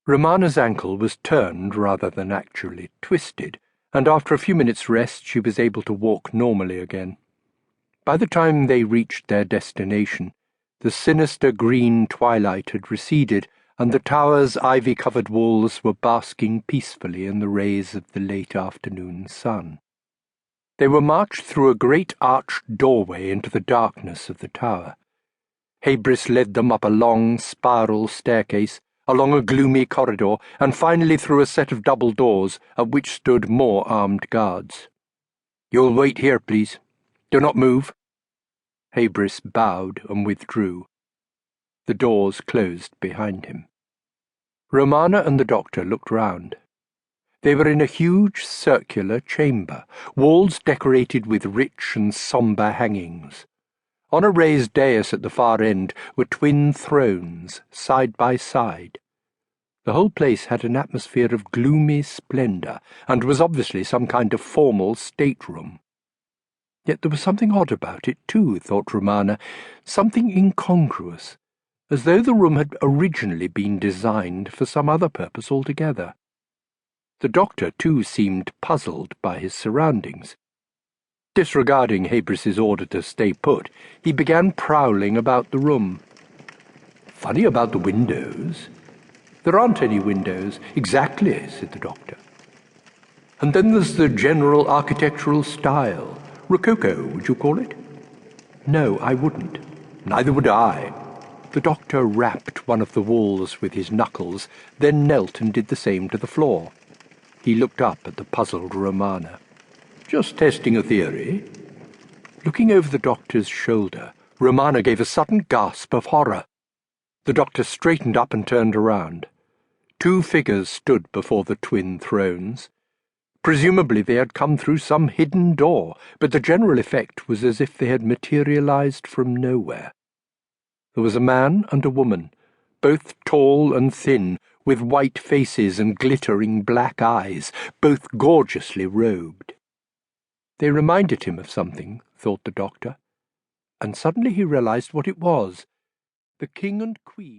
Romana's ankle was turned rather than actually twisted, and after a few minutes' rest she was able to walk normally again. By the time they reached their destination, the sinister green twilight had receded, and the tower's ivy-covered walls were basking peacefully in the rays of the late afternoon sun. They were marched through a great arched doorway into the darkness of the tower. Habris led them up a long, spiral staircase, along a gloomy corridor, and finally through a set of double doors, at which stood more armed guards. "You'll wait here, please. Do not move." Habris bowed and withdrew. The doors closed behind him. Romana and the doctor looked round. They were in a huge circular chamber, walls decorated with rich and sombre hangings. On a raised dais at the far end were twin thrones, side by side. The whole place had an atmosphere of gloomy splendour, and was obviously some kind of formal stateroom. Yet there was something odd about it, too, thought Romana, something incongruous, as though the room had originally been designed for some other purpose altogether. The doctor, too, seemed puzzled by his surroundings. Disregarding Habris's order to stay put, he began prowling about the room. "Funny about the windows." "There aren't any windows." "Exactly," said the doctor. "And then there's the general architectural style. Rococo, would you call it?" "No, I wouldn't." "Neither would I." The doctor rapped one of the walls with his knuckles, then knelt and did the same to the floor. He looked up at the puzzled Romana. "Just testing a theory." Looking over the doctor's shoulder, Romana gave a sudden gasp of horror. The doctor straightened up and turned around. Two figures stood before the twin thrones. Presumably they had come through some hidden door, but the general effect was as if they had materialized from nowhere. There was a man and a woman, both tall and thin, with white faces and glittering black eyes, both gorgeously robed. They reminded him of something, thought the doctor, and suddenly he realized what it was. The king and queen